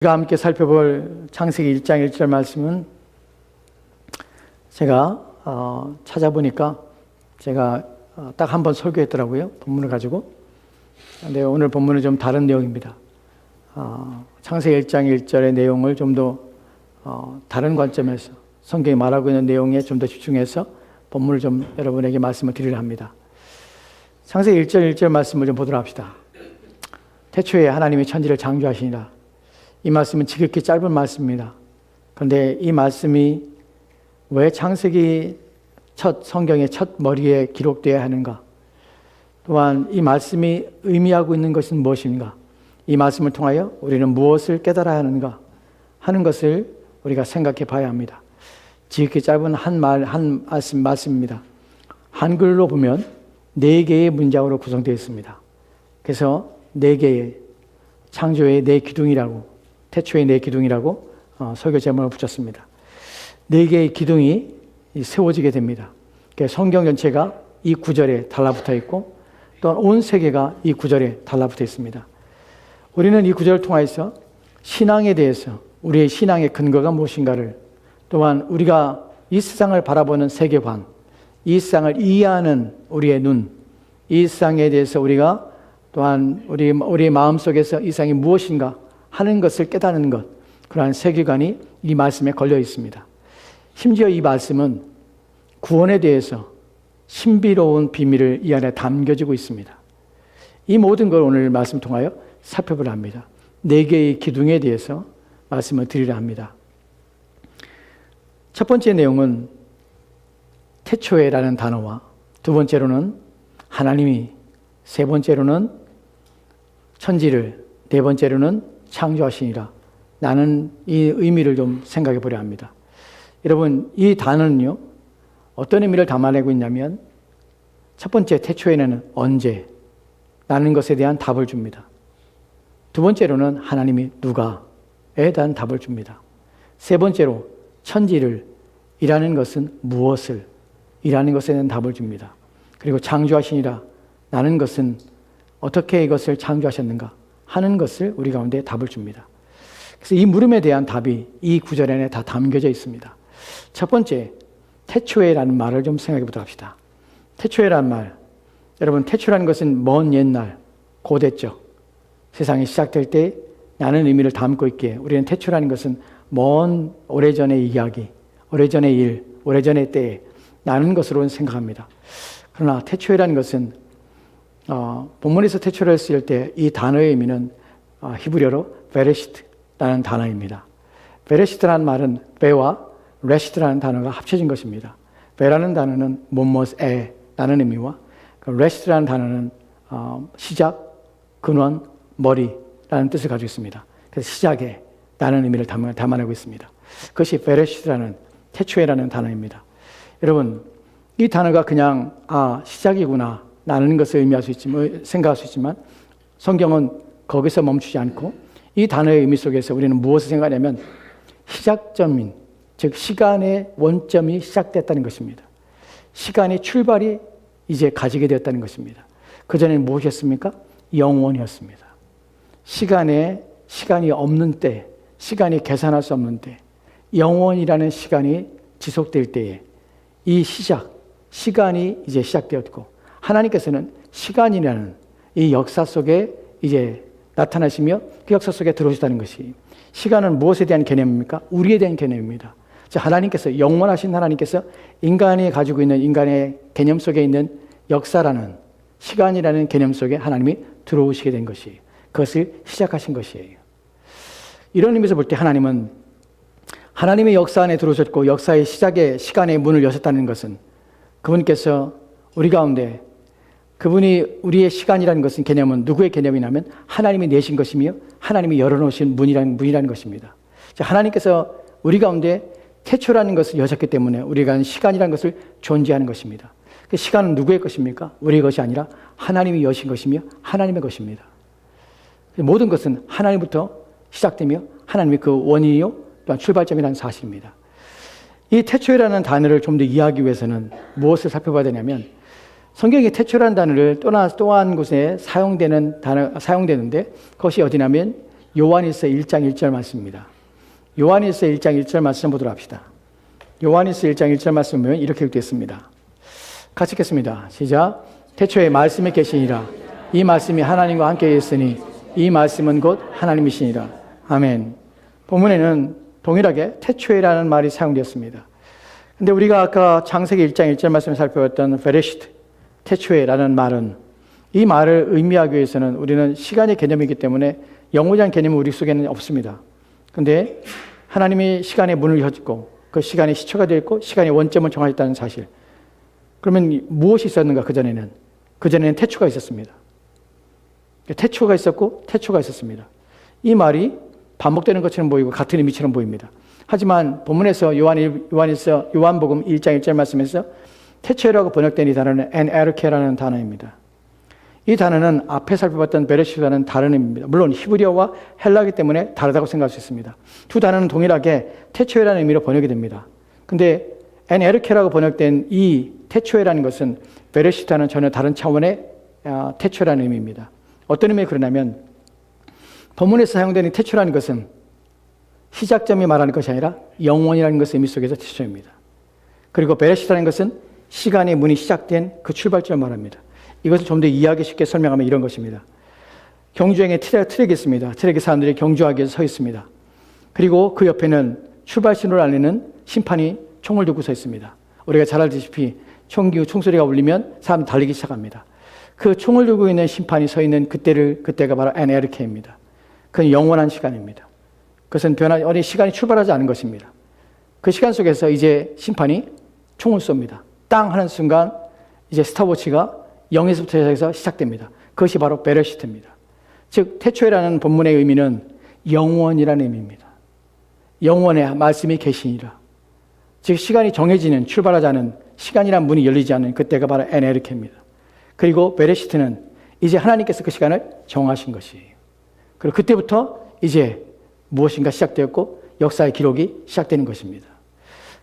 우리가 함께 살펴볼 창세기 1장 1절 말씀은 제가 찾아보니까 제가 딱 한 번 설교했더라고요. 본문을 가지고. 근데 오늘 본문은 좀 다른 내용입니다. 창세기 1장 1절의 내용을 좀 더 다른 관점에서 성경이 말하고 있는 내용에 좀 더 집중해서 본문을 좀 여러분에게 말씀을 드리려 합니다. 창세기 1절 1절 말씀을 좀 보도록 합시다. 태초에 하나님이 천지를 창조하시니라. 이 말씀은 지극히 짧은 말씀입니다. 그런데 이 말씀이 왜 창세기 성경의 첫 머리에 기록되어야 하는가? 또한 이 말씀이 의미하고 있는 것은 무엇인가? 이 말씀을 통하여 우리는 무엇을 깨달아야 하는가? 하는 것을 우리가 생각해 봐야 합니다. 지극히 짧은 한 말씀입니다. 한글로 보면 4개의 문장으로 구성되어 있습니다. 그래서 4개의 창조의 4기둥이라고 태초의 4기둥이라고 설교 제목을 붙였습니다. 4개의 기둥이 세워지게 됩니다. 성경 전체가 이 구절에 달라붙어 있고 또한 온 세계가 이 구절에 달라붙어 있습니다. 우리는 이 구절을 통해서 신앙에 대해서 우리의 신앙의 근거가 무엇인가를 또한 우리가 이 세상을 바라보는 세계관, 이 세상을 이해하는 우리의 눈, 이 세상에 대해서 우리가 또한 우리의 마음속에서 이 세상이 무엇인가 하는 것을 깨닫는 것, 그러한 세계관이 이 말씀에 걸려 있습니다. 심지어 이 말씀은 구원에 대해서 신비로운 비밀을 이 안에 담겨지고 있습니다. 이 모든 걸 오늘 말씀 통하여 살펴보려 합니다. 4개의 기둥에 대해서 말씀을 드리려 합니다. 첫 번째 내용은 태초에라는 단어와 두 번째로는 하나님이, 세 번째로는 천지를, 네 번째로는 창조하시니라. 나는 이 의미를 좀 생각해 보려 합니다. 여러분, 이 단어는요, 어떤 의미를 담아내고 있냐면, 첫 번째, 태초에는 언제, 라는 것에 대한 답을 줍니다. 두 번째로는 하나님이 누가에 대한 답을 줍니다. 세 번째로, 천지를, 이라는 것은 무엇을, 이라는 것에 대한 답을 줍니다. 그리고 창조하시니라, 라는 것은 어떻게 이것을 창조하셨는가 하는 것을 우리 가운데 답을 줍니다. 그래서 이 물음에 대한 답이 이 구절 안에 다 담겨져 있습니다. 첫 번째, 태초에라는 말을 좀 생각해 보도록 합시다. 태초에라는 말, 여러분, 태초라는 것은 먼 옛날, 고대적 세상이 시작될 때 라는 의미를 담고 있기에 우리는 태초라는 것은 먼 오래전의 이야기, 오래전의 일, 오래전의 때에 나는 것으로 생각합니다. 그러나 태초에라는 것은 본문에서 태초를 쓸 때 이 단어의 의미는 히브리어로 베레시트라는 단어입니다. 베레시트라는 말은 베와 레시트라는 단어가 합쳐진 것입니다. 베라는 단어는 무엇에라는 의미와 레시트라는 단어는 시작, 근원, 머리라는 뜻을 가지고 있습니다. 그래서 시작에 라는 의미를 담아내고 있습니다. 그것이 베레시트라는 태초에라는 단어입니다. 여러분, 이 단어가 그냥 시작이구나 라는 것을 의미할 수 있지만, 생각할 수 있지만 성경은 거기서 멈추지 않고 이 단어의 의미 속에서 우리는 무엇을 생각하냐면 시작점인, 즉 시간의 원점이 시작됐다는 것입니다. 시간의 출발이 이제 가지게 되었다는 것입니다. 그전에는 무엇이었습니까? 영원이었습니다. 시간이 없는 때, 시간이 계산할 수 없는 때, 영원이라는 시간이 지속될 때에 이 시간이 이제 시작되었고 하나님께서는 시간이라는 이 역사 속에 이제 나타나시며 그 역사 속에 들어오시다는 것이, 시간은 무엇에 대한 개념입니까? 우리에 대한 개념입니다. 하나님께서, 영원하신 하나님께서 인간이 가지고 있는 인간의 개념 속에 있는 역사라는 시간이라는 개념 속에 하나님이 들어오시게 된 것이, 그것을 시작하신 것이에요. 이런 의미에서 볼 때 하나님은 하나님의 역사 안에 들어오셨고 역사의 시작에 시간의 문을 여셨다는 것은 그분께서 우리 가운데, 그분이 우리의 시간이라는 것은 개념은 누구의 개념이냐면 하나님이 내신 것이며 하나님이 열어놓으신 문이라는 것입니다. 하나님께서 우리 가운데 태초라는 것을 여셨기 때문에 우리가 시간이라는 것을 존재하는 것입니다. 그 시간은 누구의 것입니까? 우리의 것이 아니라 하나님이 여신 것이며 하나님의 것입니다. 모든 것은 하나님부터 시작되며 하나님이 그 원인이요 또한 출발점이라는 사실입니다. 이 태초라는 단어를 좀 더 이해하기 위해서는 무엇을 살펴봐야 되냐면, 성경에 태초라는 단어를 또 한 곳에 사용되는데 그것이 어디냐면 요한일서 1장 1절 말씀입니다. 요한일서 1장 1절 말씀 보도록 합시다. 요한일서 1장 1절 말씀 보면 이렇게 되어 있습니다. 같이 읽겠습니다. 시작. 태초에 말씀이 계시니라. 이 말씀이 하나님과 함께 있으니 이 말씀은 곧 하나님이시니라. 아멘. 본문에는 동일하게 태초에라는 말이 사용되었습니다. 근데 우리가 아까 창세기 1장 1절 말씀을 살펴봤던 베레시트, 태초에라는 말은 이 말을 의미하기 위해서는 우리는 시간의 개념이기 때문에 영원한 개념은 우리 속에는 없습니다. 근데 하나님이 시간의 문을 여셨고 그 시간의 시초가 되었고 시간의 원점을 정하셨다는 사실. 그러면 무엇이 있었는가 그전에는? 그전에는 태초가 있었습니다. 태초가 있었고 태초가 있었습니다. 이 말이 반복되는 것처럼 보이고 같은 의미처럼 보입니다. 하지만 본문에서 요한복음 1장 1절 말씀에서 태초라고 번역된 이 단어는 엔에르케라는 단어입니다. 이 단어는 앞에 살펴봤던 베레시트와는 다른 의미입니다. 물론 히브리어와 헬라어이기 때문에 다르다고 생각할 수 있습니다. 두 단어는 동일하게 태초라는 의미로 번역이 됩니다. 근데 엔에르케라고 번역된 이 태초라는 것은 베레시트와는 전혀 다른 차원의 태초라는 의미입니다. 어떤 의미에 그러냐면 본문에서 사용되는 태초라는 것은 시작점이 말하는 것이 아니라 영원이라는 것의 의미 속에서 태초입니다. 그리고 베레시트라는 것은 시간의 문이 시작된 그 출발점을 말합니다. 이것을 좀 더 이해하기 쉽게 설명하면 이런 것입니다. 경주행에 트랙이 있습니다. 트랙에 사람들이 경주하기 위해서 서 있습니다. 그리고 그 옆에는 출발 신호를 알리는 심판이 총을 들고 서 있습니다. 우리가 잘 알다시피 총소리가 울리면 사람 달리기 시작합니다. 그 총을 들고 있는 심판이 서 있는 그때가 바로 엔에르케입니다. 그건 영원한 시간입니다. 그것은 어디 시간이 출발하지 않은 것입니다. 그 시간 속에서 이제 심판이 총을 쏩니다. 땅 하는 순간 이제 스탑워치가 0에서부터 시작됩니다. 그것이 바로 베레시트입니다. 즉 태초에라는 본문의 의미는 영원이라는 의미입니다. 영원의 말씀이 계시니라. 즉 시간이 정해지는 출발하지 않은 시간이란 문이 열리지 않는 그때가 바로 엔에르케입니다. 그리고 베레시트는 이제 하나님께서 그 시간을 정하신 것이에요. 그리고 그때부터 이제 무엇인가 시작되었고 역사의 기록이 시작되는 것입니다.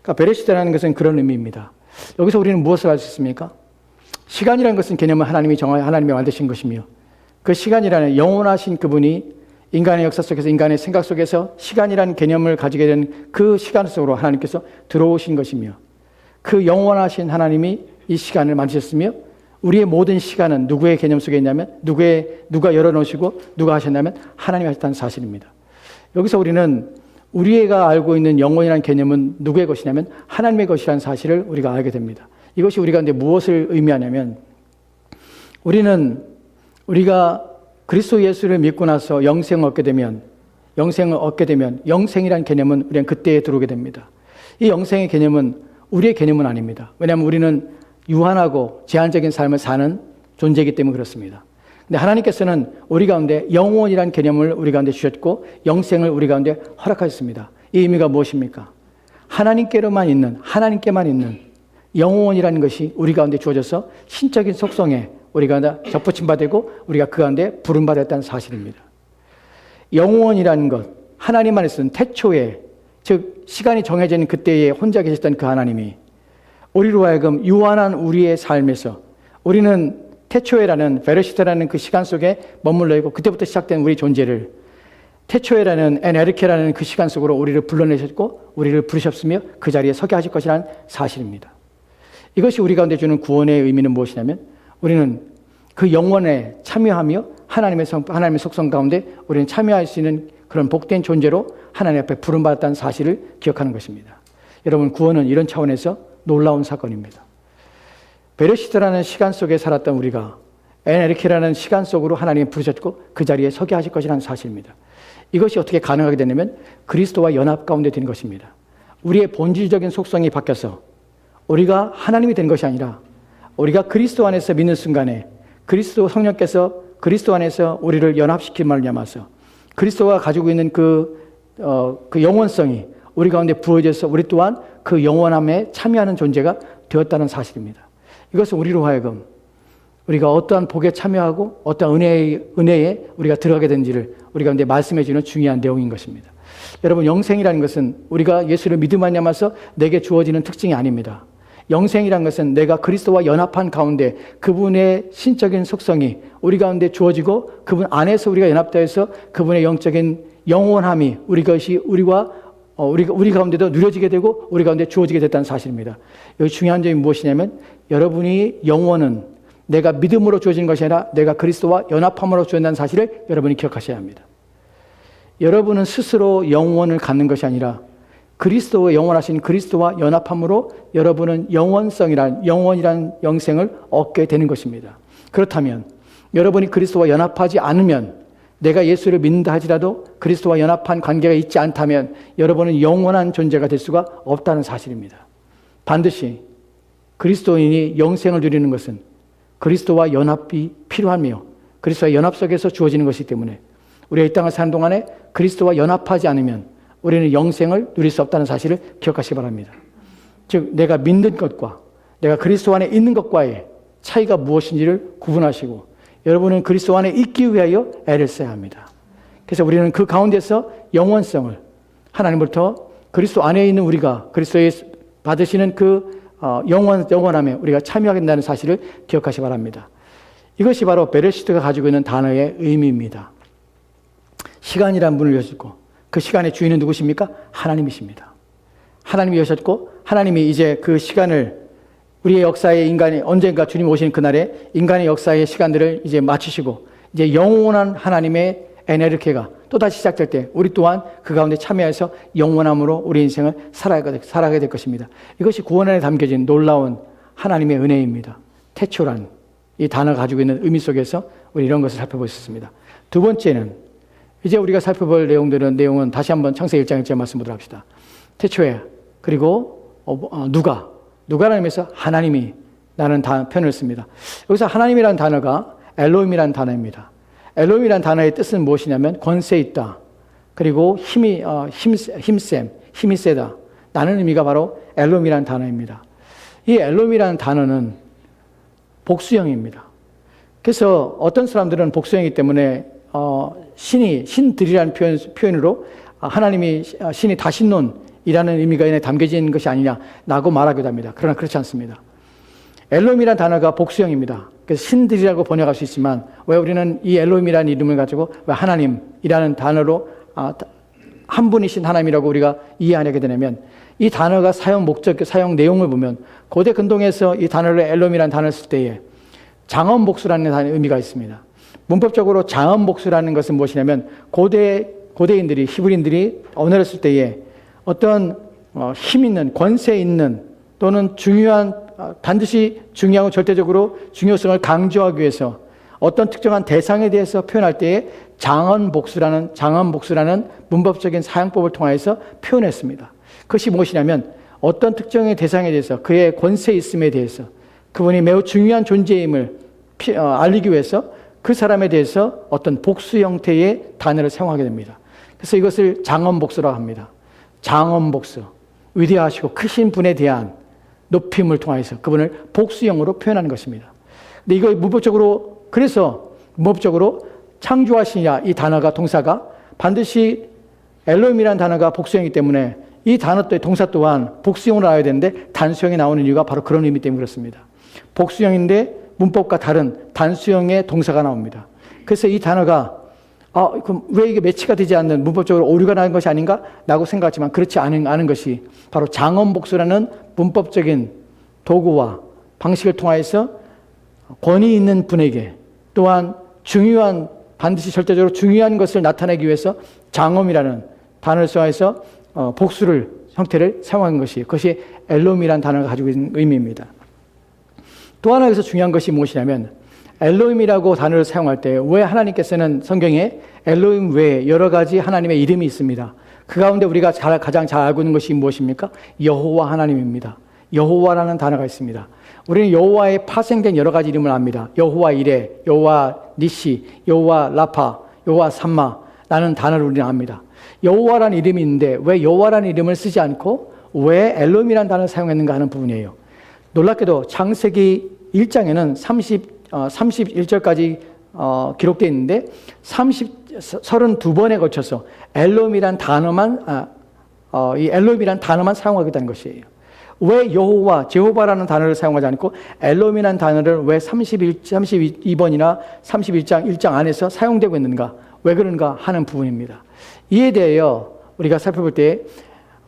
그러니까 베레시트라는 것은 그런 의미입니다. 여기서 우리는 무엇을 알 수 있습니까? 시간이라는 것은 개념은 하나님이 만드신 것이며 그 시간이라는 영원하신 그분이 인간의 역사 속에서 인간의 생각 속에서 시간이라는 개념을 가지게 된 그 시간 속으로 하나님께서 들어오신 것이며 그 영원하신 하나님이 이 시간을 만드셨으며 우리의 모든 시간은 누구의 개념 속에 있냐면 누가 열어놓으시고 누가 하셨냐면 하나님이 하셨다는 사실입니다. 여기서 우리는 우리가 알고 있는 영원이라는 개념은 누구의 것이냐면 하나님의 것이라는 사실을 우리가 알게 됩니다. 이것이 우리가 근데 무엇을 의미하냐면 우리가 그리스도 예수를 믿고 나서 영생을 얻게 되면 영생이라는 개념은 우리는 그때에 들어오게 됩니다. 이 영생의 개념은 우리의 개념은 아닙니다. 왜냐하면 우리는 유한하고 제한적인 삶을 사는 존재이기 때문에 그렇습니다. 근데 하나님께서는 우리 가운데 영원이라는 개념을 우리 가운데 주셨고 영생을 우리 가운데 허락하셨습니다. 이 의미가 무엇입니까? 하나님께만 있는 영원이라는 것이 우리 가운데 주어져서 신적인 속성에 우리가 접붙임 받고 우리가 그 가운데 부름받았다는 사실입니다. 영원이라는 것, 하나님만이 쓴 태초에, 즉 시간이 정해진 그때에 혼자 계셨던 그 하나님이 우리로 하여금 유한한 우리의 삶에서 우리는 태초에라는 베레시트라는 그 시간 속에 머물러 있고 그때부터 시작된 우리 존재를 태초에라는 엔에르케라는 그 시간 속으로 우리를 불러내셨고 우리를 부르셨으며 그 자리에 서게 하실 것이라는 사실입니다. 이것이 우리 가운데 주는 구원의 의미는 무엇이냐면 우리는 그 영원에 참여하며 하나님의 속성 가운데 우리는 참여할 수 있는 그런 복된 존재로 하나님 앞에 부름받았다는 사실을 기억하는 것입니다. 여러분, 구원은 이런 차원에서 놀라운 사건입니다. 베레시트라는 시간 속에 살았던 우리가 엔에르케라는 시간 속으로 하나님이 부르셨고 그 자리에 서게 하실 것이라는 사실입니다. 이것이 어떻게 가능하게 되냐면 그리스도와 연합 가운데 되는 것입니다. 우리의 본질적인 속성이 바뀌어서 우리가 하나님이 된 것이 아니라 우리가 그리스도 안에서 믿는 순간에 그리스도 성령께서 그리스도 안에서 우리를 연합시킨 말미암아서 그리스도가 가지고 있는 그 영원성이 우리 가운데 부어져서 우리 또한 그 영원함에 참여하는 존재가 되었다는 사실입니다. 이것은 우리로 하여금 우리가 어떠한 복에 참여하고 어떠한 은혜에 우리가 들어가게 된지를 우리 가운데 말씀해 주는 중요한 내용인 것입니다. 여러분, 영생이라는 것은 우리가 예수를 믿음하냐마서 내게 주어지는 특징이 아닙니다. 영생이란 것은 내가 그리스도와 연합한 가운데 그분의 신적인 속성이 우리 가운데 주어지고 그분 안에서 우리가 연합되어서 그분의 영적인 영원함이 우리 가운데도 누려지게 되고 우리 가운데 주어지게 됐다는 사실입니다. 여기 중요한 점이 무엇이냐면 여러분이 영원은 내가 믿음으로 주어지는 것이 아니라 내가 그리스도와 연합함으로 주어진다는 사실을 여러분이 기억하셔야 합니다. 여러분은 스스로 영원을 갖는 것이 아니라 그리스도의 영원하신 그리스도와 연합함으로 여러분은 영원이란 영생을 얻게 되는 것입니다. 그렇다면 여러분이 그리스도와 연합하지 않으면 내가 예수를 믿는다 하지라도 그리스도와 연합한 관계가 있지 않다면 여러분은 영원한 존재가 될 수가 없다는 사실입니다. 반드시 그리스도인이 영생을 누리는 것은 그리스도와 연합이 필요하며 그리스도와 연합 속에서 주어지는 것이기 때문에 우리가 이 땅을 사는 동안에 그리스도와 연합하지 않으면 우리는 영생을 누릴 수 없다는 사실을 기억하시기 바랍니다. 즉 내가 믿는 것과 내가 그리스도 안에 있는 것과의 차이가 무엇인지를 구분하시고 여러분은 그리스도 안에 있기 위하여 애를 써야 합니다. 그래서 우리는 그 가운데서 영원성을 하나님부터 그리스도 안에 있는 우리가 그리스도의 받으시는 그 영원함에 우리가 참여하게 된다는 사실을 기억하시기 바랍니다. 이것이 바로 베레시트가 가지고 있는 단어의 의미입니다. 시간이란 문을 여셨고 그 시간의 주인은 누구십니까? 하나님이십니다. 하나님이 여셨고 하나님이 이제 그 시간을 우리의 역사의 인간이 언젠가 주님 오시는 그날에 인간의 역사의 시간들을 이제 마치시고 이제 영원한 하나님의 에네르케가 또다시 시작될 때 우리 또한 그 가운데 참여해서 영원함으로 우리 인생을 살아가게 될 것입니다. 이것이 구원 안에 담겨진 놀라운 하나님의 은혜입니다. 태초란 이 단어가 가지고 있는 의미 속에서 우리 이런 것을 살펴보셨습니다. 두 번째는 이제 우리가 살펴볼 내용은 다시 한번 창세기 1장 1절 말씀 보도록 합시다. 태초에 그리고 누가라는 의미에서 하나님이 라는 표현을 씁니다. 여기서 하나님이라는 단어가 엘로힘이라는 단어입니다. 엘로힘이라는 단어의 뜻은 무엇이냐면 권세 있다. 그리고 힘이 세다. 라는 의미가 바로 엘로힘이라는 단어입니다. 이 엘로힘이라는 단어는 복수형입니다. 그래서 어떤 사람들은 복수형이기 때문에 신들이라는 표현으로 하나님이 신이 다신론이라는 의미가 이내 담겨진 것이 아니냐라고 말하기도 합니다. 그러나 그렇지 않습니다. 엘로힘이라는 단어가 복수형입니다. 그래서 신들이라고 번역할 수 있지만 왜 우리는 이 엘로힘이라는 이름을 가지고 왜 하나님이라는 단어로 한 분이신 하나님이라고 우리가 이해하게 되냐면 이 단어가 사용 내용을 보면 고대 근동에서 이 단어를 엘로힘이라는 단어를 쓸 때에 장엄복수라는 의미가 있습니다. 문법적으로 장엄복수라는 것은 무엇이냐면 고대인들이 히브리인들이 언어를 쓸 때에 어떤 힘 있는 권세 있는 또는 반드시 중요하고 절대적으로 중요성을 강조하기 위해서 어떤 특정한 대상에 대해서 표현할 때에 장엄복수라는 문법적인 사용법을 통해서 표현했습니다. 그것이 무엇이냐면 어떤 특정의 대상에 대해서 그의 권세 있음에 대해서 그분이 매우 중요한 존재임을 알리기 위해서 그 사람에 대해서 어떤 복수 형태의 단어를 사용하게 됩니다. 그래서 이것을 장엄복수라고 합니다. 장엄복수, 위대하시고 크신 분에 대한 높임을 통해서 그분을 복수형으로 표현하는 것입니다. 근데 이거 그래서 문법적으로 창조하시냐 이 단어가 동사가 반드시 엘로힘이라는 단어가 복수형이기 때문에 이 단어 또한 동사 또한 복수형으로 나와야 되는데 단수형이 나오는 이유가 바로 그런 의미 때문에 그렇습니다. 복수형인데 문법과 다른 단수형의 동사가 나옵니다. 그래서 이 단어가 그럼 왜 이게 매치가 되지 않는 문법적으로 오류가 나는 것이 아닌가? 라고 생각하지만 그렇지 않은 것이 바로 장엄복수라는 문법적인 도구와 방식을 통해서 권위 있는 분에게 또한 반드시 절대적으로 중요한 것을 나타내기 위해서 장엄이라는 단어를 사용해서 복수를 형태를 사용한 그것이 엘로힘이라는 단어가 가지고 있는 의미입니다. 또 하나 여기서 중요한 것이 무엇이냐면 엘로힘이라고 단어를 사용할 때 왜 하나님께서는 성경에 엘로힘 외에 여러 가지 하나님의 이름이 있습니다. 그 가운데 우리가 가장 잘 알고 있는 것이 무엇입니까? 여호와 하나님입니다. 여호와라는 단어가 있습니다. 우리는 여호와의 파생된 여러 가지 이름을 압니다. 여호와 이레, 여호와 니시, 여호와 라파, 여호와 삼마라는 단어를 우리는 압니다. 여호와라는 이름이 있는데 왜 여호와라는 이름을 쓰지 않고 왜 엘로힘이라는 단어를 사용했는가 하는 부분이에요. 놀랍게도 창세기 1장에는 31절까지 기록되어 있는데 32번에 걸쳐서 엘로힘이란 단어만 사용하겠다는 것이에요. 왜 여호와, 제호바라는 단어를 사용하지 않고 엘롬이라는 단어를 왜 32번이나 31장 1장 안에서 사용되고 있는가? 왜 그런가 하는 부분입니다. 이에 대하여 우리가 살펴볼 때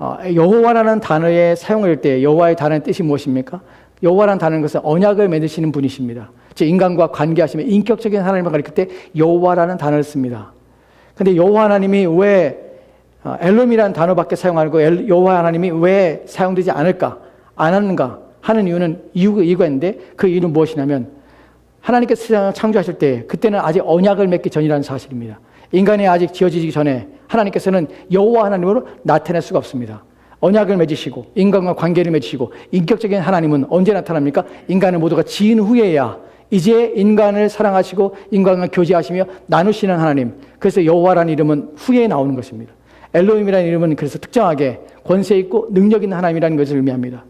여호와라는 단어에 사용할 때 여호와의 단어의 뜻이 무엇입니까? 여호와라는 단어는 것은 언약을 맺으시는 분이십니다. 즉 인간과 관계하시며 인격적인 하나님을 가리킬 때 여호와라는 단어를 씁니다. 그런데 여호와 하나님이 왜 엘롬이라는 단어밖에 사용 안 하고 여호와 하나님이 왜 사용되지 않을까, 안 하는가 하는 이유가 있는데 그 이유는 무엇이냐면 하나님께서 세상을 창조하실 때 그때는 아직 언약을 맺기 전이라는 사실입니다. 인간이 아직 지어지기 전에 하나님께서는 여호와 하나님으로 나타낼 수가 없습니다. 언약을 맺으시고 인간과 관계를 맺으시고 인격적인 하나님은 언제 나타납니까? 인간을 모두가 지은 후에야 이제 인간을 사랑하시고 인간과 교제하시며 나누시는 하나님. 그래서 여호와라는 이름은 후에 나오는 것입니다. 엘로힘이라는 이름은 그래서 특정하게 권세 있고 능력 있는 하나님이라는 것을 의미합니다.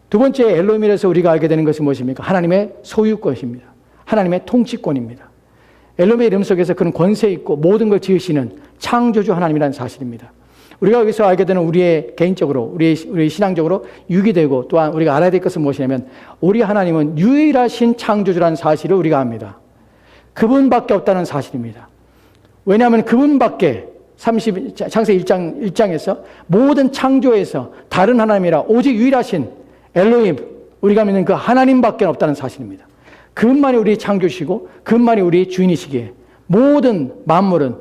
두 번째 엘로힘이라서 우리가 알게 되는 것은 무엇입니까? 하나님의 소유권입니다. 하나님의 통치권입니다. 엘로힘의 이름 속에서 그런 권세 있고 모든 걸 지으시는 창조주 하나님이라는 사실입니다. 우리가 여기서 알게 되는 우리의 개인적으로 우리 신앙적으로 유기되고 또한 우리가 알아야 될 것은 무엇이냐면 우리 하나님은 유일하신 창조주라는 사실을 우리가 압니다. 그분밖에 없다는 사실입니다. 왜냐하면 그분밖에 창세기 1장에서 모든 창조에서 다른 하나님이라 오직 유일하신 엘로힘, 우리가 믿는 그 하나님밖에 없다는 사실입니다. 그분만이 우리의 창조시고 그분만이 우리의 주인이시기에 모든 만물은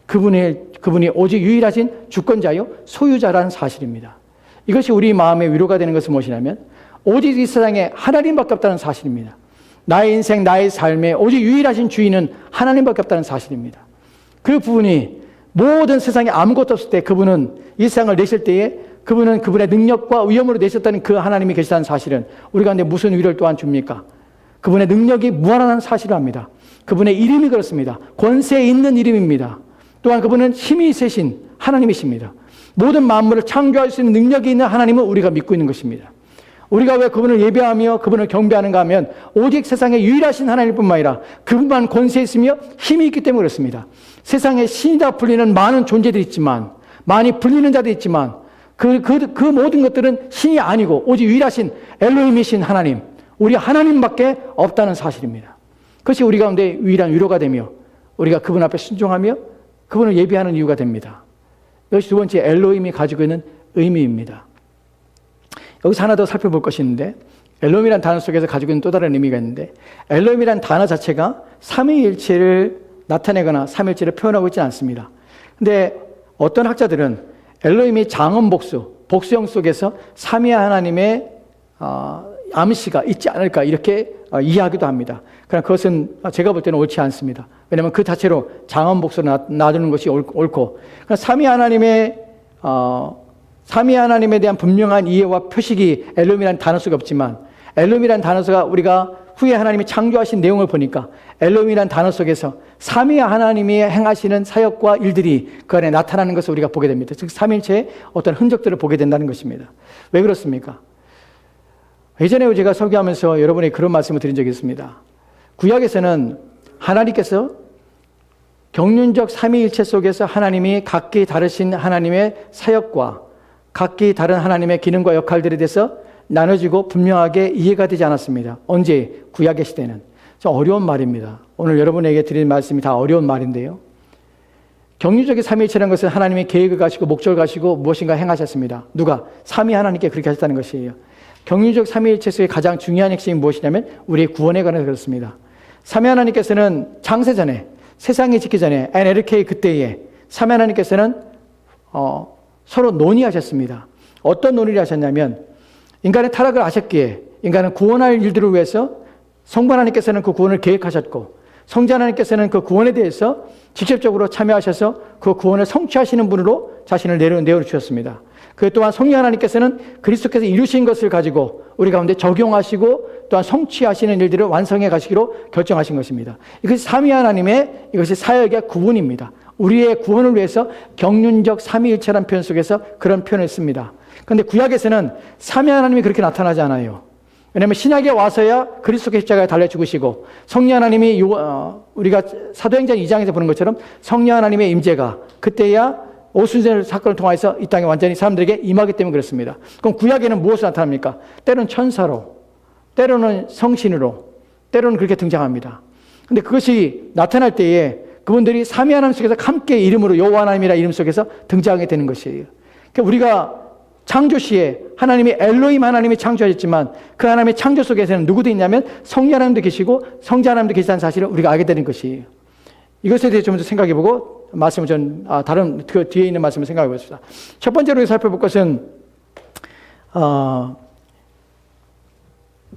그분이 오직 유일하신 주권자요 소유자라는 사실입니다. 이것이 우리 마음의 위로가 되는 것은 무엇이냐면 오직 이 세상에 하나님밖에 없다는 사실입니다. 나의 인생, 나의 삶에 오직 유일하신 주인은 하나님밖에 없다는 사실입니다. 그 부분이 모든 세상에 아무것도 없을 때 그분은 이 세상을 내실 때에 그분은 그분의 능력과 위엄으로 내셨다는 그 하나님이 계시다는 사실은 우리 가운데 무슨 위로를 또한 줍니까? 그분의 능력이 무한한 사실을 압니다. 그분의 이름이 그렇습니다. 권세 있는 이름입니다. 또한 그분은 힘이 세신 하나님이십니다. 모든 만물을 창조할 수 있는 능력이 있는 하나님을 우리가 믿고 있는 것입니다. 우리가 왜 그분을 예배하며 그분을 경배하는가 하면 오직 세상에 유일하신 하나님일 뿐만 아니라 그분만 권세 있으며 힘이 있기 때문에 그렇습니다. 세상에 신이다 불리는 많은 존재들이 있지만 많이 불리는 자들이 있지만 그 모든 것들은 신이 아니고 오직 유일하신 엘로힘이신 하나님, 우리 하나님밖에 없다는 사실입니다. 그것이 우리 가운데 유일한 위로가 되며 우리가 그분 앞에 순종하며 그분을 예배하는 이유가 됩니다. 이것이 두 번째 엘로힘이 가지고 있는 의미입니다. 여기서 하나 더 살펴볼 것이 있는데 엘로힘이라는 단어 속에서 가지고 있는 또 다른 의미가 있는데 엘로힘이라는 단어 자체가 삼위일체를 나타내거나 삼위일체를 표현하고 있지 않습니다. 그런데 어떤 학자들은 엘로힘이 장음복수, 복수형 속에서 삼위 하나님의 암시가 있지 않을까 이렇게 이해하기도 합니다. 그러나 그것은 제가 볼 때는 옳지 않습니다. 왜냐하면 그 자체로 장엄복수를 놔두는 것이 옳고 삼위 하나님에 대한 분명한 이해와 표식이 엘로힘이라는 단어 속에 없지만 엘로힘이라는 단어가 우리가 후에 하나님이 창조하신 내용을 보니까 엘로힘이라는 단어 속에서 삼위 하나님이 행하시는 사역과 일들이 그 안에 나타나는 것을 우리가 보게 됩니다. 즉 삼위일체의 어떤 흔적들을 보게 된다는 것입니다. 왜 그렇습니까? 예전에 제가 설교하면서 여러분에게 그런 말씀을 드린 적이 있습니다. 구약에서는 하나님께서 경륜적 삼위일체 속에서 하나님이 각기 다르신 하나님의 사역과 각기 다른 하나님의 기능과 역할들에 대해서 나눠지고 분명하게 이해가 되지 않았습니다. 언제? 구약의 시대는. 좀 어려운 말입니다. 오늘 여러분에게 드린 말씀이 다 어려운 말인데요. 경륜적인 삼위일체라는 것은 하나님의 계획을 가지고 목적을 가지고 무엇인가 행하셨습니다. 누가? 삼위 하나님께 그렇게 하셨다는 것이에요. 경륜적 삼위일체 속의 가장 중요한 핵심이 무엇이냐면 우리의 구원에 관해서 그렇습니다. 삼위 하나님께서는 창세전에 세상이 짓기 전에 NLK 그때에 삼위 하나님께서는 서로 논의하셨습니다. 어떤 논의를 하셨냐면 인간의 타락을 아셨기에 인간은 구원할 일들을 위해서 성부 하나님께서는 그 구원을 계획하셨고 성자 하나님께서는 그 구원에 대해서 직접적으로 참여하셔서 그 구원을 성취하시는 분으로 자신을 내어주셨습니다. 그 또한 성령 하나님께서는 그리스도께서 이루신 것을 가지고 우리 가운데 적용하시고 또한 성취하시는 일들을 완성해 가시기로 결정하신 것입니다. 이것이 삼위 하나님의 이것이 사역의 구분입니다. 우리의 구원을 위해서 경륜적 삼위일체라는 표현 속에서 그런 표현을 씁니다. 그런데 구약에서는 삼위 하나님이 그렇게 나타나지 않아요. 왜냐하면 신약에 와서야 그리스도의 십자가에 달려 죽으시고 성령 하나님이 우리가 사도행전 2장에서 보는 것처럼 성령 하나님의 임재가 그때야 오순절 사건을 통해서 이 땅에 완전히 사람들에게 임하기 때문에 그렇습니다. 그럼 구약에는 무엇으로 나타납니까? 때로는 천사로, 때로는 성신으로, 때로는 그렇게 등장합니다. 근데 그것이 나타날 때에 그분들이 삼위 하나님 속에서 함께 이름으로 여호와 하나님이라 이름 속에서 등장하게 되는 것이에요. 그러니까 우리가 창조 시에 하나님이 엘로힘 하나님이 창조하셨지만 그 하나님의 창조 속에서는 누구도 있냐면 성령 하나님도 계시고 성자 하나님도 계시다는 사실을 우리가 알게 되는 것이에요. 이것에 대해 좀 더 생각해보고 말씀을 다른 그 뒤에 있는 말씀을 생각해 봅시다. 첫 번째로 살펴볼 것은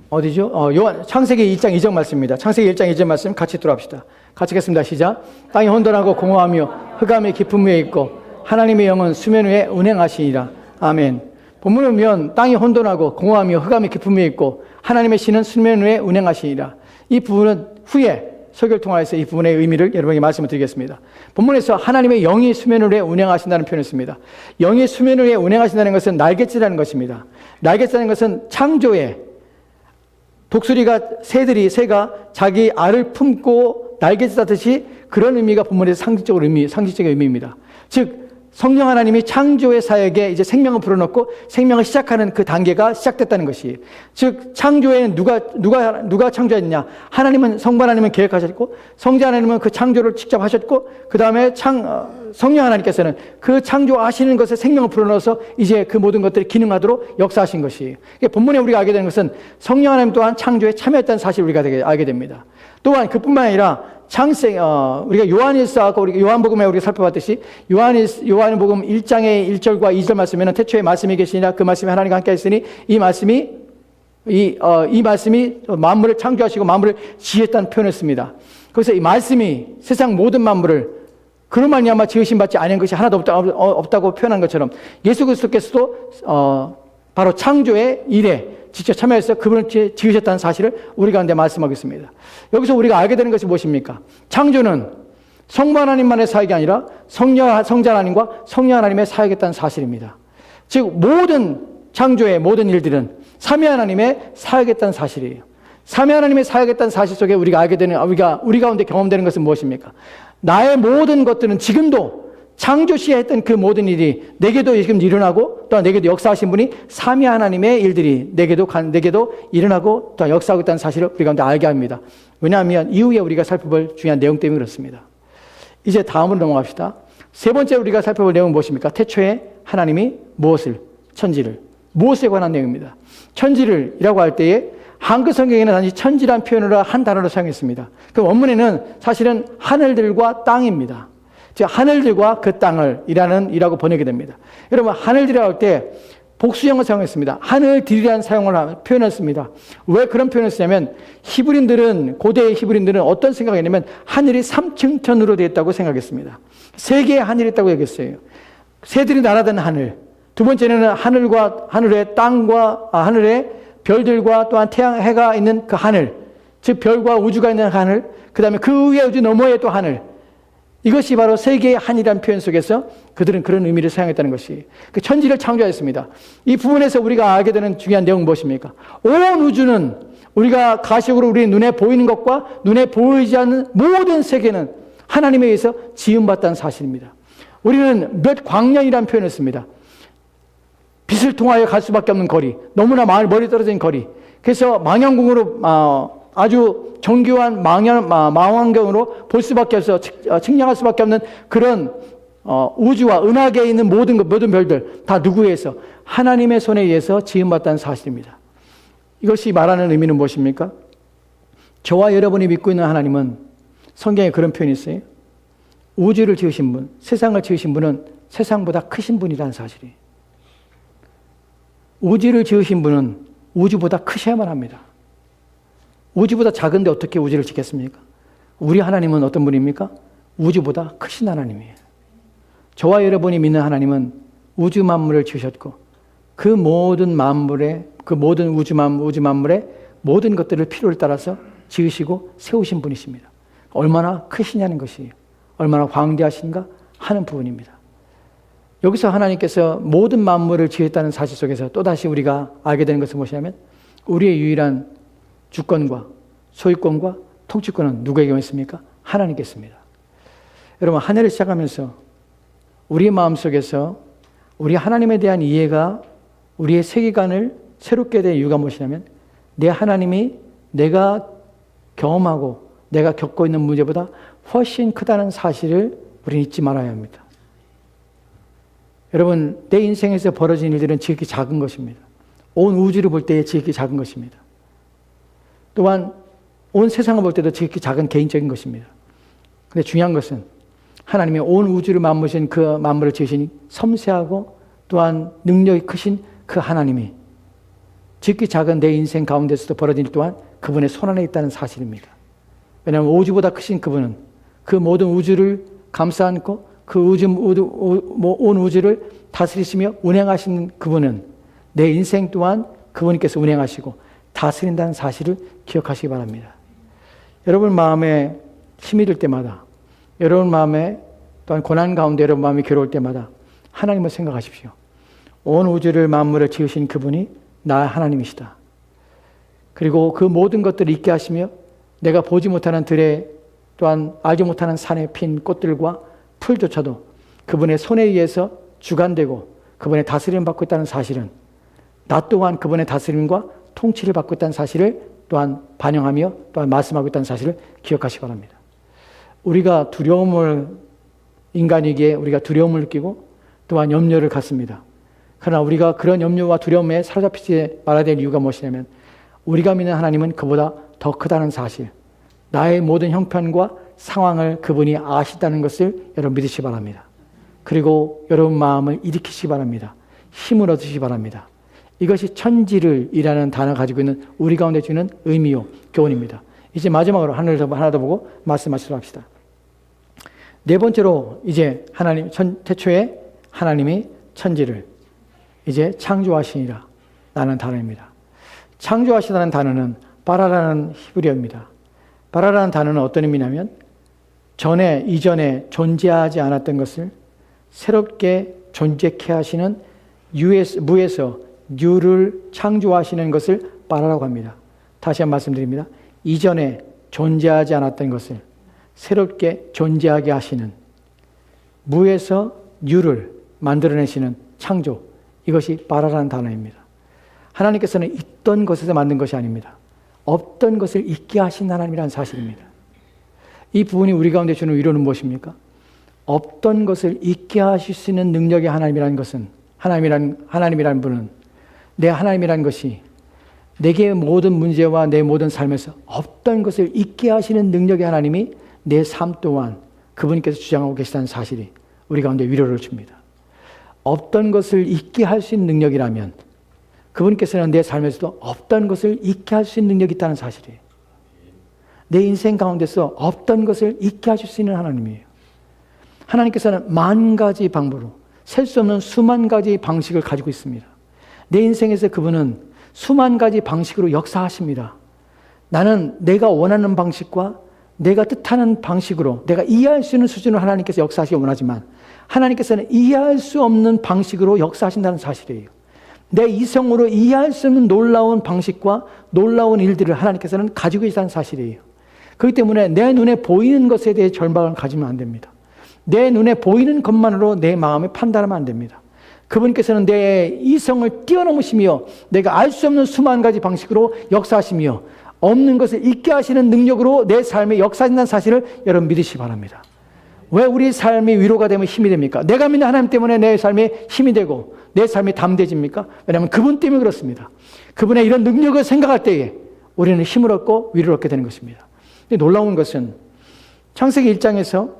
어디죠? 창세기 1장 2절 말씀입니다. 창세기 1장 2절 말씀 같이 들어갑시다. 같이 읽겠습니다. 시작. 땅이 혼돈하고 공허하며 흑암이 깊음 위에 있고 하나님의 영은 수면 위에 운행하시니라. 아멘. 본문을 보면 땅이 혼돈하고 공허하며 흑암이 깊음 위에 있고 하나님의 신은 수면 위에 운행하시니라. 이 부분은 후에 설교를 통해서 이 부분의 의미를 여러분에게 말씀을 드리겠습니다. 본문에서 하나님의 영이 수면 위에 운행하신다는 표현을 씁니다. 영이 수면 위에 운행하신다는 것은 날갯짓이라는 것입니다. 날갯짓이라는 것은 창조에 독수리가 새가 자기 알을 품고 날갯짓하듯이 그런 의미가 본문에서 상징적인 의미입니다. 즉 성령 하나님이 창조의 사역에 이제 생명을 불어넣고 생명을 시작하는 그 단계가 시작됐다는 것이에요. 즉 창조에는 누가 창조했느냐? 하나님은 성부 하나님은 계획하셨고 성자 하나님은 그 창조를 직접 하셨고 그 다음에 성령 하나님께서는 그 창조하시는 것에 생명을 불어넣어서 이제 그 모든 것들이 기능하도록 역사하신 것이에요. 본문에 우리가 알게 되는 것은 성령 하나님 또한 창조에 참여했다는 사실을 우리가 알게 됩니다. 또한 그뿐만 아니라 우리가 요한일서 아까 우리가 요한복음에 우리가 살펴봤듯이 요한복음 1장의 1절과 2절 말씀에는 태초에 말씀이 계시니라 그 말씀이 하나님과 함께 있으니 이 말씀이 만물을 창조하시고 만물을 지으셨다는 표현을 씁니다. 그래서 이 말씀이 세상 모든 만물을 그로 말미암아 지으심 받지 않은 것이 하나도 없다고 표현한 것처럼 예수 그리스도께서도 바로 창조의 일에 직접 참여해서 그분을 지으셨다는 사실을 우리 가운데 말씀하고 있습니다. 여기서 우리가 알게 되는 것이 무엇입니까? 창조는 성부 하나님만의 사역이 아니라 성자 하나님과 성령 하나님의 사역이었다는 사실입니다. 즉 모든 창조의 모든 일들은 삼위 하나님의 사역이었다는 사실이에요. 삼위 하나님의 사역이었다는 사실 속에 우리가 알게 되는 우리 가운데 경험되는 것은 무엇입니까? 나의 모든 것들은 지금도 창조 시에 했던 그 모든 일이 내게도 지금 일어나고 또한 내게도 역사하신 분이 삼위 하나님의 일들이 내게도 일어나고 또한 역사하고 있다는 사실을 우리 가운데 알게 합니다. 왜냐하면 이후에 우리가 살펴볼 중요한 내용 때문에 그렇습니다. 이제 다음으로 넘어갑시다. 세 번째 우리가 살펴볼 내용은 무엇입니까? 태초에 하나님이 천지를 무엇에 관한 내용입니다. 천지를이라고 할 때에 한글 성경에는 단지 천지란 표현으로 한 단어로 사용했습니다. 그 원문에는 사실은 하늘들과 땅입니다. 즉 하늘들과 그 땅을 이라고 번역이 됩니다. 여러분 하늘들이라고 할 때 복수형을 사용했습니다. 하늘들이라는 표현을 씁니다. 왜 그런 표현을 쓰냐면 고대의 히브리인들은 어떤 생각을 했냐면 하늘이 3층천으로 되어 있다고 생각했습니다. 세 개의 하늘이 있다고 얘기했어요. 새들이 날아다니는 하늘, 두 번째는 하늘의 땅과 하늘의 별들과 또한 태양, 해가 있는 그 하늘, 즉 별과 우주가 있는 하늘, 그 다음에 그 위에 우주 너머에 또 하늘. 이것이 바로 세 개의 한이라는 표현 속에서 그들은 그런 의미를 사용했다는 것이 그 천지를 창조했습니다. 이 부분에서 우리가 알게 되는 중요한 내용은 무엇입니까? 온 우주는 우리가 가시적으로 우리 눈에 보이는 것과 눈에 보이지 않는 모든 세계는 하나님에 의해서 지음받다는 사실입니다. 우리는 몇 광년이라는 표현을 씁니다. 빛을 통하여 갈 수밖에 없는 거리, 너무나 멀리 떨어진 거리. 그래서 망원경으로 아주 정교한 망원경으로 볼 수밖에 없어 측량할 수밖에 없는 그런 우주와 은하계에 있는 모든 별들 다 누구에 의해서? 하나님의 손에 의해서 지음받다는 사실입니다. 이것이 말하는 의미는 무엇입니까? 저와 여러분이 믿고 있는 하나님은 성경에 그런 표현이 있어요. 우주를 지으신 분, 세상을 지으신 분은 세상보다 크신 분이라는 사실이에요. 우주를 지으신 분은 우주보다 크셔야만 합니다. 우주보다 작은데 어떻게 우주를 짓겠습니까? 우리 하나님은 어떤 분입니까? 우주보다 크신 하나님이에요. 저와 여러분이 믿는 하나님은 우주 만물을 지으셨고 그 모든 우주 만물의 모든 것들을 필요를 따라서 지으시고 세우신 분이십니다. 얼마나 크시냐는 것이 얼마나 광대하신가 하는 부분입니다. 여기서 하나님께서 모든 만물을 지었다는 사실 속에서 또다시 우리가 알게 되는 것은 무엇이냐면 우리의 유일한 주권과 소유권과 통치권은 누구에게 있습니까? 하나님께 있습니다. 여러분 하늘을 시작하면서 우리 마음속에서 우리 하나님에 대한 이해가 우리의 세계관을 새롭게 된 이유가 무엇이냐면 내 하나님이 내가 경험하고 내가 겪고 있는 문제보다 훨씬 크다는 사실을 우리는 잊지 말아야 합니다. 여러분, 내 인생에서 벌어진 일들은 지극히 작은 것입니다. 온 우주를 볼 때에 지극히 작은 것입니다. 또한 온 세상을 볼 때도 지극히 작은 개인적인 것입니다. 근데 중요한 것은 하나님이 온 우주를 만드신 그 만물을 지으신 섬세하고 또한 능력이 크신 그 하나님이 지극히 작은 내 인생 가운데서도 벌어진 일 또한 그분의 손안에 있다는 사실입니다. 왜냐하면 우주보다 크신 그분은 그 모든 우주를 감싸 안고 그 온 우주를 다스리시며 운행하시는 그분은 내 인생 또한 그분께서 운행하시고 다스린다는 사실을 기억하시기 바랍니다. 여러분 마음에 힘이 들 때마다, 여러분 마음에 또한 고난 가운데 여러분 마음이 괴로울 때마다 하나님을 생각하십시오. 온 우주를 만물을 지으신 그분이 나 하나님이시다. 그리고 그 모든 것들을 있게 하시며 내가 보지 못하는 들에 또한 알지 못하는 산에 핀 꽃들과 풀조차도 그분의 손에 의해서 주관되고 그분의 다스림을 받고 있다는 사실은 나 또한 그분의 다스림과 통치를 받고 있다는 사실을 또한 반영하며 또한 말씀하고 있다는 사실을 기억하시기 바랍니다. 우리가 인간이기에 우리가 두려움을 느끼고 또한 염려를 갖습니다. 그러나 우리가 그런 염려와 두려움에 사로잡히지 말아야 될 이유가 무엇이냐면 우리가 믿는 하나님은 그보다 더 크다는 사실, 나의 모든 형편과 상황을 그분이 아시다는 것을 여러분 믿으시기 바랍니다. 그리고 여러분 마음을 일으키시기 바랍니다. 힘을 얻으시기 바랍니다. 이것이 천지를이라는 단어가 가지고 있는 우리 가운데 주는 의미요 교훈입니다. 이제 마지막으로 하나 더 보고 말씀하시도록 합시다. 네 번째로 이제 태초에 하나님이 천지를 이제 창조하시니라 라는 단어입니다. 창조하시다는 단어는 바라라는 히브리어입니다. 바라라는 단어는 어떤 의미냐면 이전에 존재하지 않았던 것을 새롭게 존재케 하시는 무에서 유를 창조하시는 것을 바라라고 합니다. 다시 한번 말씀드립니다. 이전에 존재하지 않았던 것을 새롭게 존재하게 하시는 무에서 유를 만들어내시는 창조, 이것이 바라라는 단어입니다. 하나님께서는 있던 것에서 만든 것이 아닙니다. 없던 것을 있게 하신 하나님이라는 사실입니다. 이 부분이 우리 가운데 주는 위로는 무엇입니까? 없던 것을 있게 하실 수 있는 능력의 하나님이라는 것은 하나님이라는 분은 내 하나님이라는 것이 내게 모든 문제와 내 모든 삶에서 없던 것을 있게 하시는 능력의 하나님이 내 삶 또한 그분께서 주장하고 계시다는 사실이 우리 가운데 위로를 줍니다. 없던 것을 있게 할 수 있는 능력이라면 그분께서는 내 삶에서도 없던 것을 있게 할 수 있는 능력이 있다는 사실이에요. 내 인생 가운데서 없던 것을 있게 하실 수 있는 하나님이에요. 하나님께서는 만 가지 방법으로 셀 수 없는 수만 가지 방식을 가지고 있습니다. 내 인생에서 그분은 수만 가지 방식으로 역사하십니다. 나는 내가 원하는 방식과 내가 뜻하는 방식으로 내가 이해할 수 있는 수준으로 하나님께서 역사하시기 원하지만 하나님께서는 이해할 수 없는 방식으로 역사하신다는 사실이에요. 내 이성으로 이해할 수 없는 놀라운 방식과 놀라운 일들을 하나님께서는 가지고 계시다는 사실이에요. 그렇기 때문에 내 눈에 보이는 것에 대해 절망을 가지면 안 됩니다. 내 눈에 보이는 것만으로 내 마음을 판단하면 안 됩니다. 그분께서는 내 이성을 뛰어넘으시며 내가 알 수 없는 수만 가지 방식으로 역사하시며 없는 것을 있게 하시는 능력으로 내 삶에 역사하신다는 사실을 여러분 믿으시기 바랍니다. 왜 우리 삶이 위로가 되면 힘이 됩니까? 내가 믿는 하나님 때문에 내 삶에 힘이 되고 내 삶이 담대해집니까? 왜냐하면 그분 때문에 그렇습니다. 그분의 이런 능력을 생각할 때에 우리는 힘을 얻고 위로를 얻게 되는 것입니다. 근데 놀라운 것은 창세기 1장에서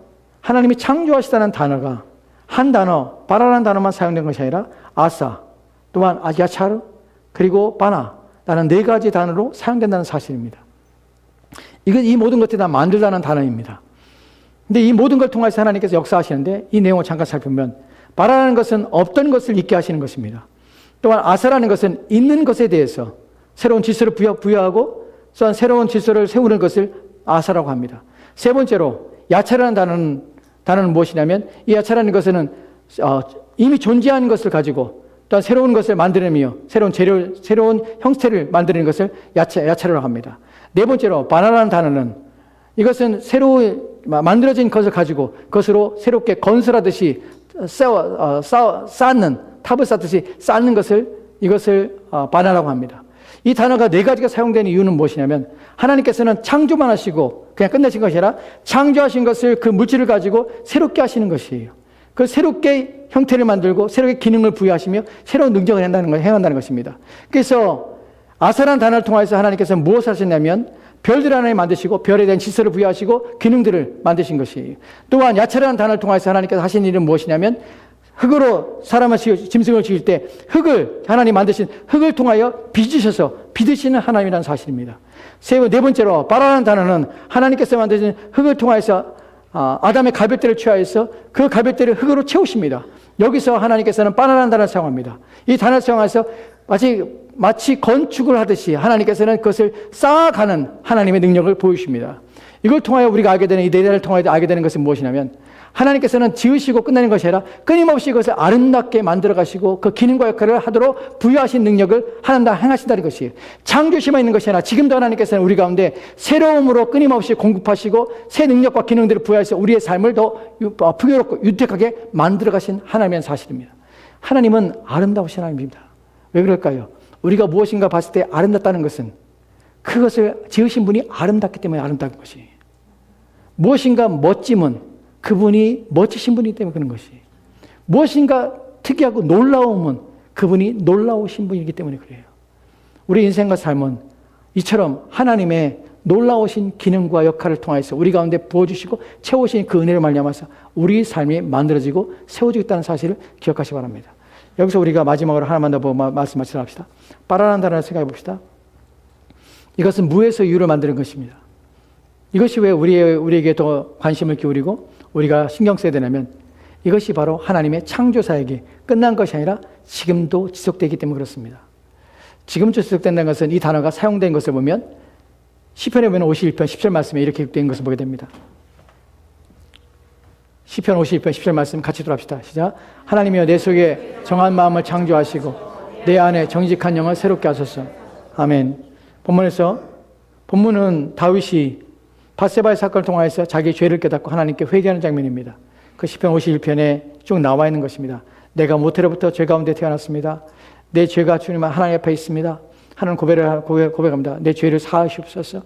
하나님이 창조하시다는 단어가 한 단어, 바라라는 단어만 사용된 것이 아니라 아사, 또한 야차르, 그리고 바나라는 네 가지 단어로 사용된다는 사실입니다. 이 모든 것들이 다 만들다는 단어입니다. 근데 이 모든 걸 통해서 하나님께서 역사하시는데 이 내용을 잠깐 살펴보면 바라라는 것은 없던 것을 있게 하시는 것입니다. 또한 아사라는 것은 있는 것에 대해서 새로운 질서를 부여하고 또한 새로운 질서를 세우는 것을 아사라고 합니다. 세 번째로 야차라는 단어는 무엇이냐면 이 야차라는 것은 이미 존재하는 것을 가지고 또한 새로운 것을 만들며 새로운 형태를 만드는 것을 야차라고 합니다. 네 번째로 바나라는 단어는 이것은 새로 만들어진 것을 가지고 그것으로 새롭게 건설하듯이 쌓는, 탑을 쌓듯이 쌓는 이것을 바나라고 합니다. 이 단어가 네 가지가 사용되는 이유는 무엇이냐면 하나님께서는 창조만 하시고 그냥 끝내신 것이 아니라 창조하신 것을 그 물질을 가지고 새롭게 하시는 것이에요. 그 새롭게 형태를 만들고 새롭게 기능을 부여하시며 새로운 능력을 행한다는 것입니다. 그래서 아사라는 단어를 통해서 하나님께서 무엇을 하셨냐면 별들 하나를 만드시고 별에 대한 질서를 부여하시고 기능들을 만드신 것이에요. 또한 야채라는 단어를 통해서 하나님께서 하신 일은 무엇이냐면 흙으로 사람을 짐승을 지을 때 흙을 하나님 만드신 흙을 통하여 빚으셔서 빚으시는 하나님이라는 사실입니다. 네 번째로 바라라는 단어는 하나님께서 만드신 흙을 통하여서 아담의 갈빗대를 취하여서 그 갈빗대를 흙으로 채우십니다. 여기서 하나님께서는 바라라는 단어를 사용합니다. 이 단어를 사용해서 마치 건축을 하듯이 하나님께서는 그것을 쌓아가는 하나님의 능력을 보여주십니다. 이걸 통하여 우리가 알게 되는 이 내단을 통하여 알게 되는 것은 무엇이냐면 하나님께서는 지으시고 끝내는 것이 아니라 끊임없이 그것을 아름답게 만들어 가시고 그 기능과 역할을 하도록 부여하신 능력을 하나님 행하신다는 것이에요. 창조시만 있는 것이 아니라 지금도 하나님께서는 우리 가운데 새로움으로 끊임없이 공급하시고 새 능력과 기능들을 부여해서 우리의 삶을 더 풍요롭고 유택하게 만들어 가신 하나님의 사실입니다. 하나님은 아름다우신 하나님입니다. 왜 그럴까요? 우리가 무엇인가 봤을 때 아름답다는 것은 그것을 지으신 분이 아름답기 때문에 아름다운 것이에요. 무엇인가 멋짐은 그분이 멋지신 분이기 때문에 그런 것이에요. 무엇인가 특이하고 놀라움은 그분이 놀라우신 분이기 때문에 그래요. 우리 인생과 삶은 이처럼 하나님의 놀라우신 기능과 역할을 통해서 우리 가운데 부어주시고 채우신 그 은혜를 말미암아서 우리 삶이 만들어지고 세워지고 있다는 사실을 기억하시기 바랍니다. 여기서 우리가 마지막으로 하나만 더 말씀하시도록 합시다. 바라라는 단어를 생각해 봅시다. 이것은 무에서 유를 만드는 것입니다. 이것이 왜 우리에게 더 관심을 기울이고 우리가 신경 써야 되냐면 이것이 바로 하나님의 창조사역이 끝난 것이 아니라 지금도 지속되기 때문에 그렇습니다. 지금도 지속된다는 것은 이 단어가 사용된 것을 보면 시편에 보면 51편 10절 말씀에 이렇게 기록된 것을 보게 됩니다. 시편 51편 10절 말씀 같이 들어갑시다. 시작. 하나님이여 내 속에 정한 마음을 창조하시고 내 안에 정직한 영을 새롭게 하소서. 아멘. 본문은 다윗이 밧세바의 사건을 통하여서 자기 죄를 깨닫고 하나님께 회개하는 장면입니다. 그 시편 51편에 쭉 나와 있는 것입니다. 내가 모태로부터 죄 가운데 태어났습니다. 내 죄가 주님 하나님 앞에 있습니다. 하나님 고백합니다. 내 죄를 사하시옵소서.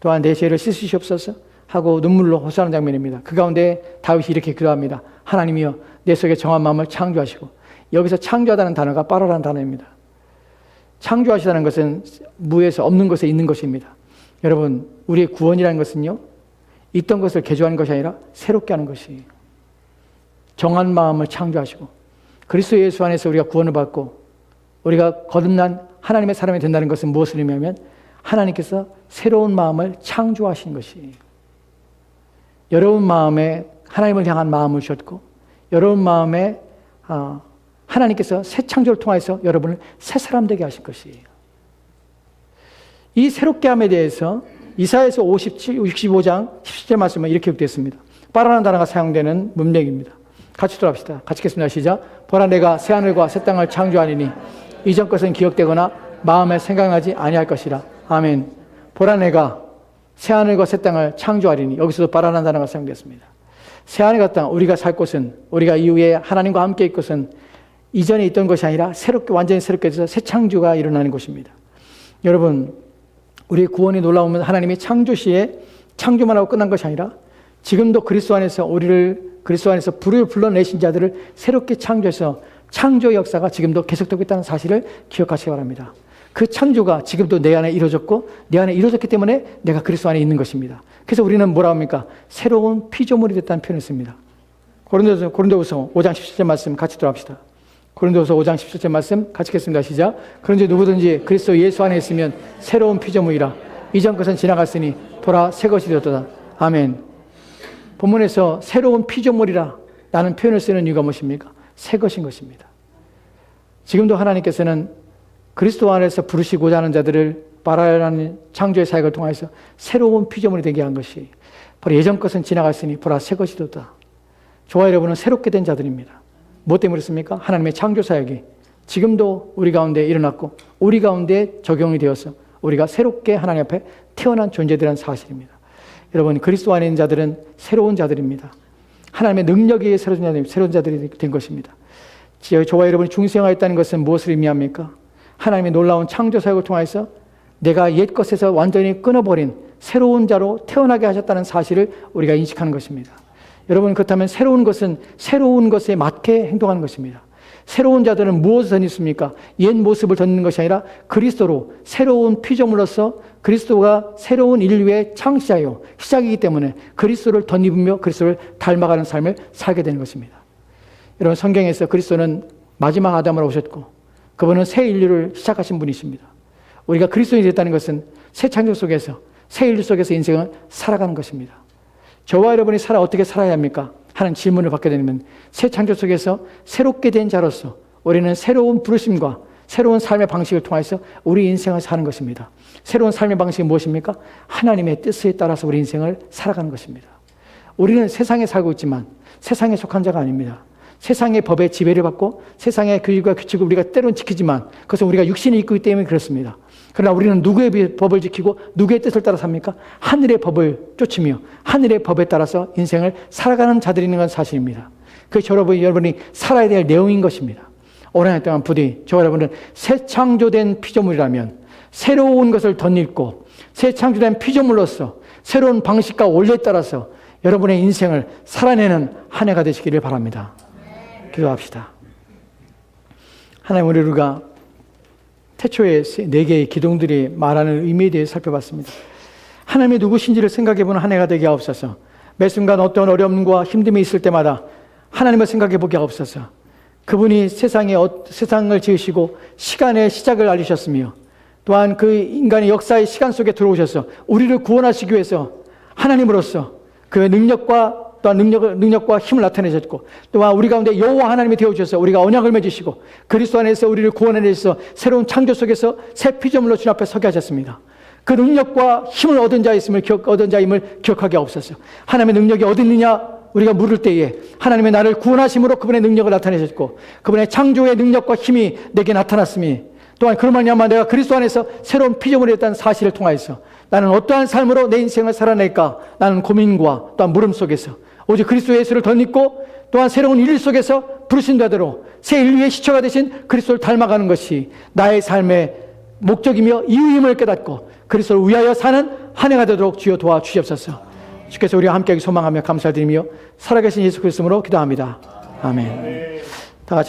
또한 내 죄를 씻으시옵소서 하고 눈물로 호소하는 장면입니다. 그 가운데 다윗이 이렇게 기도합니다. 하나님이여 내 속에 정한 마음을 창조하시고, 여기서 창조하다는 단어가 바라라는 단어입니다. 창조하시다는 것은 무에서 없는 것에 있는 것입니다. 여러분, 우리의 구원이라는 것은요, 있던 것을 개조하는 것이 아니라 새롭게 하는 것이에요. 정한 마음을 창조하시고 그리스도 예수 안에서 우리가 구원을 받고 우리가 거듭난 하나님의 사람이 된다는 것은 무엇을 의미하면 하나님께서 새로운 마음을 창조하신 것이에요. 여러분 마음에 하나님을 향한 마음을 주셨고 여러분 마음에 하나님께서 새 창조를 통해서 여러분을 새 사람 되게 하실 것이에요. 이 새롭게 함에 대해서 이사야서 65장 17절 말씀은 이렇게 기록되었습니다. 바라라는 단어가 사용되는 문맥입니다. 같이 돌아갑시다. 같이 읽겠습니다. 시작. 보라 내가 새하늘과 새 땅을 창조하니니 이전 것은 기억되거나 마음에 생각나지 아니할 것이라. 아멘. 보라 내가 새하늘과 새 땅을 창조하리니, 여기서도 바라라는 단어가 사용되었습니다. 새하늘과 땅, 우리가 살 곳은, 우리가 이후에 하나님과 함께 있을 곳은 이전에 있던 것이 아니라 새롭게, 완전히 새롭게 해서 새 창조가 일어나는 곳입니다. 여러분, 우리의 구원이 놀라우면 하나님이 창조 시에 창조만 하고 끝난 것이 아니라 지금도 그리스도 안에서 그리스도 안에서 불을 불러내신 자들을 새롭게 창조해서 창조 역사가 지금도 계속되고 있다는 사실을 기억하시기 바랍니다. 그 창조가 지금도 내 안에 이루어졌고 내 안에 이루어졌기 때문에 내가 그리스도 안에 있는 것입니다. 그래서 우리는 뭐라 합니까? 새로운 피조물이 됐다는 표현을 씁니다. 고린도후서 5장 17절 말씀 같이 들어갑시다. 고린도후서 5장 17절 말씀 같이 읽겠습니다. 시작. 그런지 누구든지 그리스도 예수 안에 있으면 새로운 피조물이라. 이전 것은 지나갔으니 보라 새 것이 되었도다. 아멘. 본문에서 새로운 피조물이라 라는 표현을 쓰는 이유가 무엇입니까? 새 것인 것입니다. 지금도 하나님께서는 그리스도 안에서 부르시고자 하는 자들을 바라라는 창조의 사역을 통해서 새로운 피조물이 되게 한 것이 바로 예전 것은 지나갔으니 보라 새 것이 되었다. 저와 여러분은 새롭게 된 자들입니다. 무엇 때문에 그렇습니까? 하나님의 창조 사역이 지금도 우리 가운데 일어났고 우리 가운데 적용이 되어서 우리가 새롭게 하나님 앞에 태어난 존재들이라는 사실입니다. 여러분, 그리스도 안에 있는 자들은 새로운 자들입니다. 하나님의 능력에 의해 새로운 자들이 된 것입니다. 저와 여러분이 중생하였다는 것은 무엇을 의미합니까? 하나님의 놀라운 창조 사역을 통해서 내가 옛 것에서 완전히 끊어버린 새로운 자로 태어나게 하셨다는 사실을 우리가 인식하는 것입니다. 여러분, 그렇다면 새로운 것은 새로운 것에 맞게 행동하는 것입니다. 새로운 자들은 무엇을 덧입습니까? 옛 모습을 덧는 것이 아니라 그리스도로 새로운 피조물로서 그리스도가 새로운 인류의 창시자요 시작이기 때문에 그리스도를 덧입으며 그리스도를 닮아가는 삶을 살게 되는 것입니다. 여러분, 성경에서 그리스도는 마지막 아담으로 오셨고 그분은 새 인류를 시작하신 분이십니다. 우리가 그리스도인이 됐다는 것은 새 창조 속에서 새 인류 속에서 인생을 살아가는 것입니다. 저와 여러분이 어떻게 살아야 합니까? 하는 질문을 받게 되면 새 창조 속에서 새롭게 된 자로서 우리는 새로운 부르심과 새로운 삶의 방식을 통해서 우리 인생을 사는 것입니다. 새로운 삶의 방식이 무엇입니까? 하나님의 뜻에 따라서 우리 인생을 살아가는 것입니다. 우리는 세상에 살고 있지만 세상에 속한 자가 아닙니다. 세상의 법에 지배를 받고 세상의 규율과 규칙을 우리가 때로는 지키지만 그것은 우리가 육신이 있기 때문에 그렇습니다. 그러나 우리는 누구의 법을 지키고 누구의 뜻을 따라 삽니까? 하늘의 법을 쫓으며 하늘의 법에 따라서 인생을 살아가는 자들이 있는 건 사실입니다. 그게 여러분이 살아야 될 내용인 것입니다. 오랜 한 동안 부디 저와 여러분은 새 창조된 피조물이라면 새로운 것을 덧입고 새 창조된 피조물로서 새로운 방식과 원리에 따라서 여러분의 인생을 살아내는 한 해가 되시기를 바랍니다. 기도합시다. 하나님, 우리가 태초에 4개의 기둥들이 말하는 의미에 대해 살펴봤습니다. 하나님이 누구신지를 생각해보는 한 해가 되게 하옵소서. 매 순간 어떤 어려움과 힘듦이 있을 때마다 하나님을 생각해보게 하옵소서. 그분이 세상을 지으시고 시간의 시작을 알리셨으며 또한 그 인간의 역사의 시간 속에 들어오셔서 우리를 구원하시기 위해서 하나님으로서 그의 능력과 또한 능력과 힘을 나타내셨고 또한 우리 가운데 여호와 하나님이 되어주셔서 우리가 언약을 맺으시고 그리스도 안에서 우리를 구원해내셔서 새로운 창조 속에서 새 피조물로 주님 앞에 서게 하셨습니다. 그 능력과 힘을 얻은 자임을 기억하게 하옵소서. 하나님의 능력이 어디 있느냐 우리가 물을 때에 하나님의 나를 구원하심으로 그분의 능력을 나타내셨고 그분의 창조의 능력과 힘이 내게 나타났으니 또한 그런 말미암아 내가 그리스도 안에서 새로운 피조물이 됐다는 사실을 통하여서 나는 어떠한 삶으로 내 인생을 살아낼까 나는 고민과 또한 물음 속에서 오직 그리스도 예수를 덧입고 또한 새로운 인류 속에서 부르신 대로 새 인류의 시초가 되신 그리스도를 닮아가는 것이 나의 삶의 목적이며 이유임을 깨닫고 그리스도를 위하여 사는 한 해가 되도록 주여 도와주시옵소서. 주께서 우리와 함께 소망하며 감사드리며 살아계신 예수 그리스도로 기도합니다. 아멘.